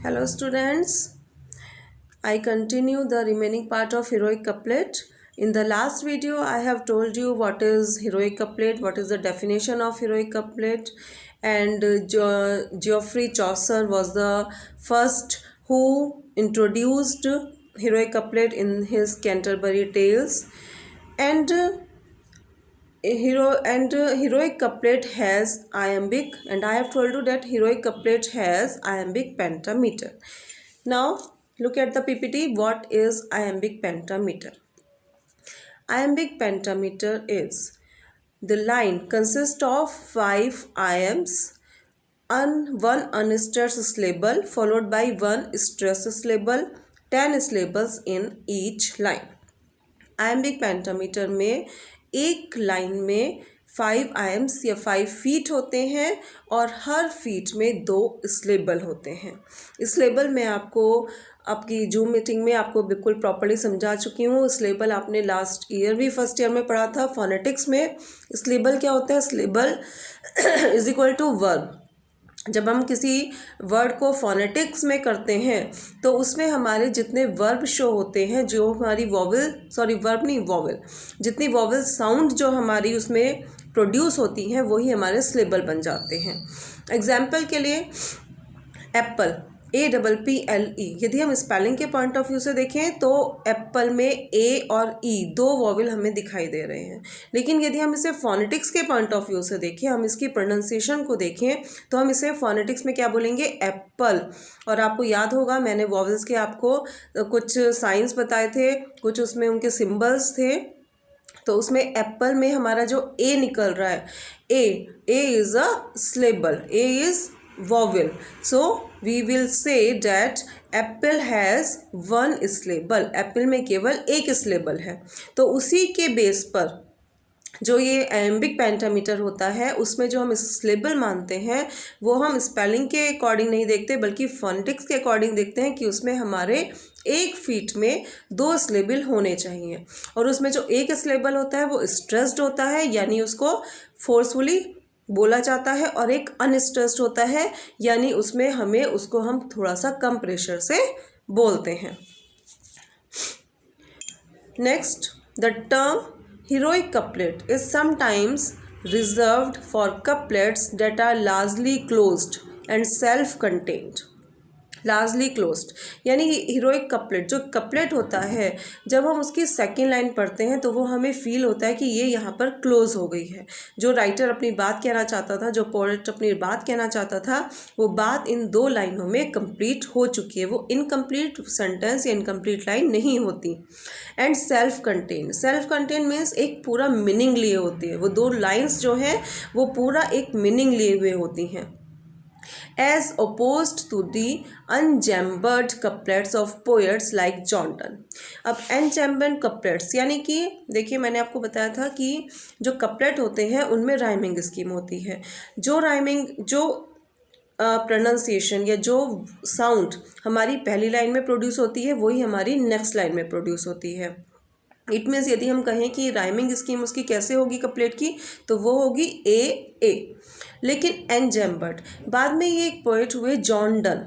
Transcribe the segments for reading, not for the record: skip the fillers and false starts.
Hello students, I continue the remaining part of heroic couplet. In the last video I have told you what is heroic couplet, what is the definition of heroic couplet, and Geoffrey Chaucer was the first who introduced heroic couplet in his Canterbury Tales. And heroic couplet has iambic, and I have told you that heroic couplet has iambic pentameter. Now look at the PPT. What is iambic pentameter? Iambic pentameter is the line consists of 5 iambs, one unstressed syllable followed by one stressed syllable, 10 syllables in each line. Iambic pentameter में एक line में 5 आयम्स या 5 feet होते हैं और her feet में 2 स्लेबल होते हैं। स्लेबल मैं आपको आपकी जूम मीटिंग में आपको बिल्कुल प्रॉपर्ली समझा चुकी हूँ। स्लेबल आपने लास्ट ईयर भी फर्स्ट ईयर में पढ़ा था फोनेटिक्स में। स्लेबल क्या होता है? स्लेबल इज इक्वल टू वर्ब। जब हम किसी वर्ड को फोनेटिक्स में करते हैं तो उसमें हमारे जितने वर्ब शो होते हैं, जो हमारी वॉवल जितनी वॉवल साउंड जो हमारी उसमें प्रोड्यूस होती हैं वही हमारे सिलेबल बन जाते हैं। एग्जाम्पल के लिए एप्पल, APPLE, यदि हम स्पेलिंग के पॉइंट ऑफ व्यू से देखें तो एप्पल में ए और ई 2 वॉवल हमें दिखाई दे रहे हैं। लेकिन यदि हम इसे फोनेटिक्स के पॉइंट ऑफ व्यू से देखें, हम इसकी प्रोनाउंसिएशन को देखें तो हम इसे फोनेटिक्स में क्या बोलेंगे? एप्पल। और आपको याद होगा मैंने वॉवल्स के आपको कुछ साइंस बताए थे, कुछ उसमें उनके सिम्बल्स थे। तो उसमें एप्पल में हमारा जो ए निकल रहा है, A is a syllable, A is vowel, so we will say that apple has one syllable, Apple में केवल एक सिलेबल है। तो उसी के बेस पर जो ये एम्बिक पेंटामीटर होता है उसमें जो हम सिलेबल मानते हैं वो हम स्पेलिंग के अकॉर्डिंग नहीं देखते बल्कि फोनेटिक्स के अकॉर्डिंग देखते हैं कि उसमें हमारे एक फीट में 2 सिलेबल होने चाहिए। और उसमें जो एक सिलेबल होता है वो स्ट्रेस्ड होता है, यानी उसको फोर्सफुली बोला जाता है, और एक अनस्ट्रेस्ड होता है यानी उसमें हम थोड़ा सा कम प्रेशर से बोलते हैं। Next, the term heroic couplet is sometimes reserved for couplets that are largely closed and self-contained. Largely closed यानी हीरोइक कपलेट, जो कपलेट होता है जब हम उसकी सेकेंड लाइन पढ़ते हैं तो वो हमें फील होता है कि ये यहाँ पर क्लोज हो गई है। जो राइटर अपनी बात कहना चाहता था, जो पोएट अपनी बात कहना चाहता था, वो बात इन 2 लाइनों में कंप्लीट हो चुकी है। वो इनकम्प्लीट सेंटेंस या इनकम्प्लीट लाइन नहीं होती। एंड सेल्फ कंटेन मीन्स एक पूरा मीनिंग लिए होती है। वो 2 लाइन्स जो हैं वो पूरा एक मीनिंग लिए हुए होती हैं। as opposed to the unjambered couplets of poets like John Donne. अब unjambered couplets यानी कि देखिए मैंने आपको बताया था कि जो कपलेट होते हैं उनमें राइमिंग स्कीम होती है। जो प्रोनाउंसिएशन या जो साउंड हमारी पहली लाइन में प्रोड्यूस होती है वही हमारी नेक्स्ट लाइन में प्रोड्यूस होती है। इट मीन्स यदि हम कहें कि राइमिंग स्कीम उसकी कैसे होगी कपलेट की, तो वो होगी ए। लेकिन एनजैम्बर्ड, बाद में ये एक पोएट हुए जॉन डन,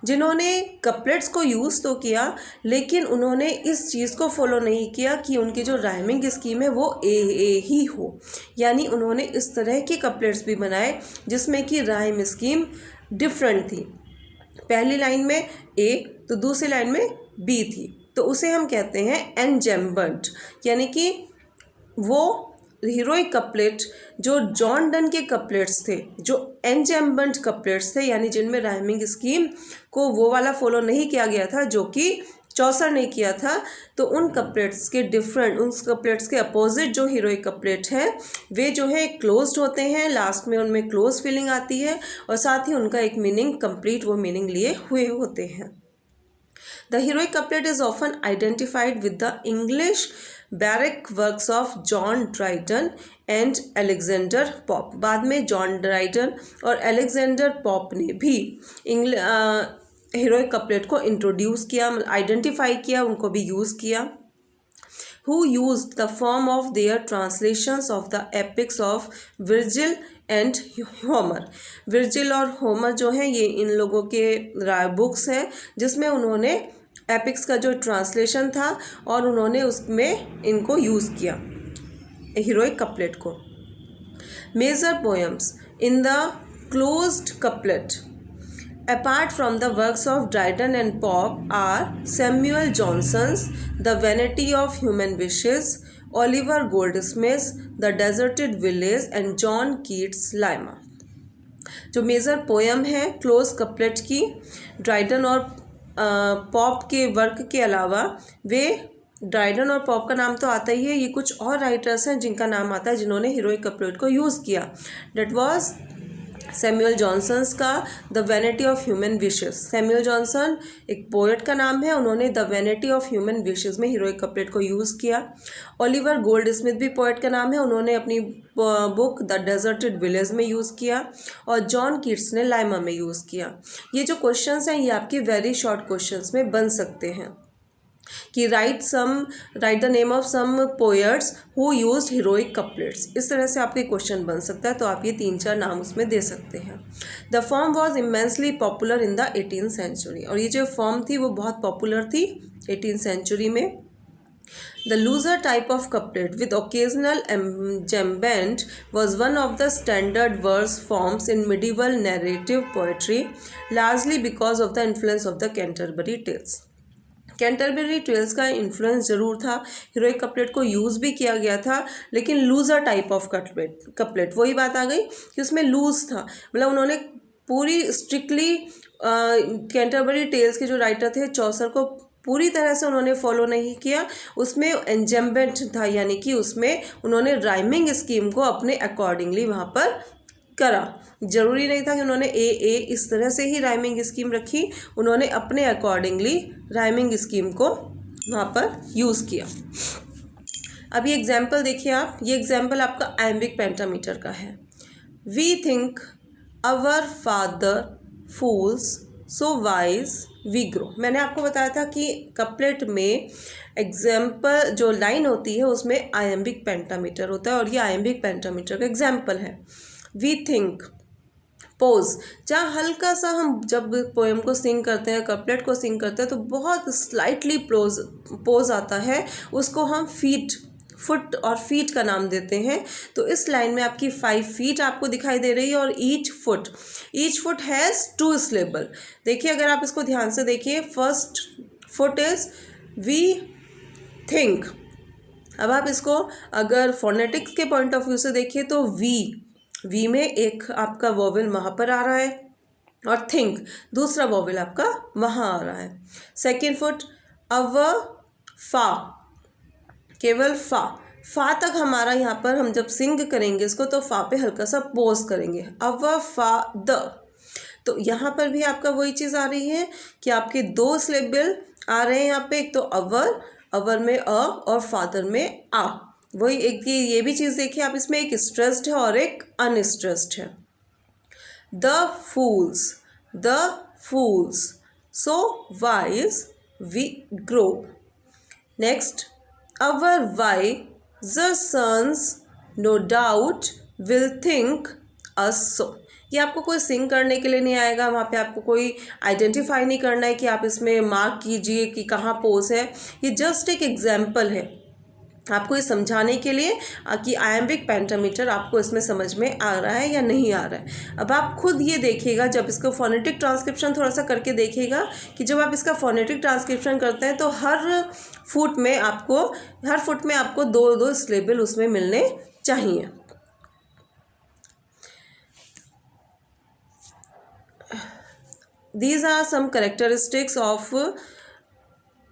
जिन्होंने कपलेट्स को यूज़ तो किया लेकिन उन्होंने इस चीज़ को फॉलो नहीं किया कि उनकी जो राइमिंग स्कीम है वो ए ही हो। यानी उन्होंने इस तरह के कपलेट्स भी बनाए जिसमें कि राइम स्कीम डिफरेंट थी। पहली लाइन में ए तो दूसरी लाइन में बी थी, तो उसे हम कहते हैं एनजैम्बर्ड। यानी कि वो हीरोइक कपलेट जो जॉन डन के कपलेट्स थे, जो एनजैम्बर्ड कपलेट्स थे, यानी जिनमें राइमिंग स्कीम को वो वाला फॉलो नहीं किया गया था जो कि चौसर ने किया था। तो उन कपलेट्स के अपोजिट जो हीरोइक कपलेट है वे जो है क्लोज्ड होते हैं, लास्ट में उनमें क्लोज फीलिंग आती है और साथ ही उनका एक मीनिंग कंप्लीट वो मीनिंग लिए हुए होते हैं। The heroic couplet is often identified with the English baroque works of John Dryden and Alexander Pope. बाद में जॉन ड्राइडन और अलेक्जेंडर पॉप ने भी हीरोइक कपलेट को इंट्रोड्यूस किया, आइडेंटिफाई किया, उनको भी यूज़ किया। who used the form of their translations of the epics of Virgil and Homer. Virgil और Homer जो हैं ये इन लोगों के बुक्स हैं जिसमें उन्होंने एपिक्स का जो ट्रांसलेशन था और उन्होंने उसमें इनको यूज़ किया हीरोइक कपलेट को. Major poems in the closed couplet apart from the works of Dryden and Pope are Samuel Johnson's The Vanity of Human Wishes, Oliver Goldsmith's The Deserted Village and John Keats' Lima. जो major poem है close couplet की Dryden और pop के work के अलावा वे Dryden और pop का नाम तो आता ही है, ये कुछ और राइटर्स हैं जिनका नाम आता है जिन्होंने हीरोइक कपलेट को यूज़ किया. डेट वाज सैमुअल जॉनसन्स का the vanity of human wishes. Samuel Johnson एक पोएट का नाम है, उन्होंने the vanity of human wishes में हीरोइक कपलेट को यूज़ किया. ओलिवर गोल्डस्मिथ भी पोएट का नाम है, उन्होंने अपनी बुक द डेजर्टेड विलेज में यूज़ किया और जॉन कीट्स ने लाइमा में यूज़ किया. ये जो क्वेश्चंस हैं ये आपके वेरी शॉर्ट क्वेश्चंस में बन सकते हैं कि write the name of some poets who used heroic couplets. इस तरह से आपके क्वेश्चन बन सकता है, तो आप ये 3-4 नाम उसमें दे सकते हैं. The form was immensely popular in the 18th century. और ये जो फॉर्म थी वो बहुत पॉपुलर थी 18th सेंचुरी में. The looser type of couplet with occasional embellishment was one of the standard verse forms in medieval narrative poetry, largely because of the influence of the Canterbury Tales. Canterbury Tales का influence ज़रूर था, heroic couplet को use भी किया गया था, लेकिन loser type of couplet वही बात आ गई कि उसमें लूज़ था. मतलब उन्होंने पूरी स्ट्रिक्टली कैंटरबरी टेल्स के जो राइटर थे चौसर को पूरी तरह से उन्होंने फॉलो नहीं किया. उसमें एंजेम्बेंट था, यानी कि उसमें उन्होंने राइमिंग स्कीम को अपने अकॉर्डिंगली वहाँ पर करा. ज़रूरी नहीं था कि उन्होंने ए इस तरह से ही राइमिंग स्कीम रखी, उन्होंने अपने अकॉर्डिंगली राइमिंग स्कीम को वहाँ पर यूज़ किया. अब ये एग्जाम्पल देखिए आप, ये एग्जाम्पल आपका आयम्बिक पेंटामीटर का है. We think our father fools so wise we grow. मैंने आपको बताया था कि कपलेट में एग्जाम्पल जो लाइन होती है उसमें आयम्बिक पेंटामीटर होता है और ये आयम्बिक पेंटामीटर का एग्जाम्पल है. वी थिंक पोज, जहाँ हल्का सा हम जब पोएम को सिंग करते हैं, कपलेट को सिंग करते हैं तो बहुत स्लाइटली पोज आता है, उसको हम फुट और फीट का नाम देते हैं. तो इस लाइन में आपकी 5 फीट आपको दिखाई दे रही है और ईच फुट हैज़ 2 सिलेबल. देखिए अगर आप इसको ध्यान से देखिए, first foot is we think. अब आप इसको अगर फोनेटिक्स के पॉइंट ऑफ व्यू से देखिए तो वी में एक आपका वोवेल वहाँ पर आ रहा है और थिंक दूसरा वोवेल आपका वहाँ आ रहा है. सेकेंड फुट अव फा, केवल फा तक हमारा यहाँ पर हम जब सिंग करेंगे इसको तो फा पे हल्का सा पोज करेंगे. अव फा द, तो यहाँ पर भी आपका वही चीज़ आ रही है कि आपके 2 सिलेबल आ रहे हैं यहाँ पे, एक तो अवर में अ और फादर में आ. वही एक ये भी चीज़ देखिए आप, इसमें एक स्ट्रेस्ड है और एक अनस्ट्रेस्ड है. The fools so wise we grow. Next our wiser sons no doubt will think us so. ये आपको कोई सिंग करने के लिए नहीं आएगा, वहाँ पे आपको कोई आइडेंटिफाई नहीं करना है कि आप इसमें मार्क कीजिए कि कहाँ पोज है. ये जस्ट एक एग्जाम्पल है आपको ये समझाने के लिए कि आयम्बिक पेंटामीटर आपको इसमें समझ में आ रहा है या नहीं आ रहा है. अब आप खुद ये देखिएगा, जब इसका फोनेटिक ट्रांसक्रिप्शन थोड़ा सा करके देखिएगा कि जब आप इसका फोनेटिक ट्रांसक्रिप्शन करते हैं तो हर फुट में आपको 2 सिलेबल उसमें मिलने चाहिए. These are some characteristics of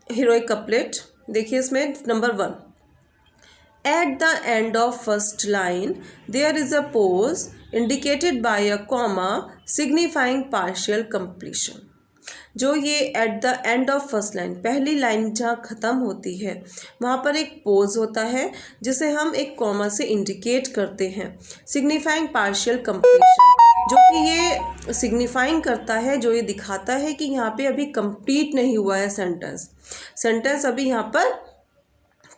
heroic couplet. देखिए इसमें number 1, at the end of first line there is a pause indicated by a comma signifying partial completion. जो ये at the end of first line, पहली line जहाँ ख़त्म होती है वहाँ पर एक पोज होता है जिसे हम एक कॉमा से इंडिकेट करते हैं. सिग्निफाइंग पार्शियल कंप्लीशन, जो कि ये सिग्निफाइंग करता है, जो ये दिखाता है कि यहाँ पे अभी कंप्लीट नहीं हुआ है सेंटेंस अभी यहाँ पर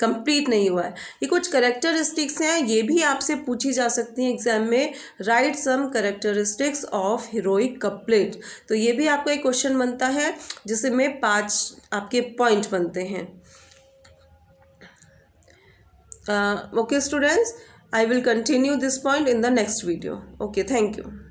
कंप्लीट नहीं हुआ है। ये कुछ करेक्टरिस्टिक्स हैं, ये भी आपसे पूछी जा सकती हैं एग्जाम में। Write some characteristics of heroic couplet, तो ये भी आपका एक क्वेश्चन बनता है जिसमें 5 आपके पॉइंट बनते हैं। Okay students, I will continue this point in the next video. Okay, thank you.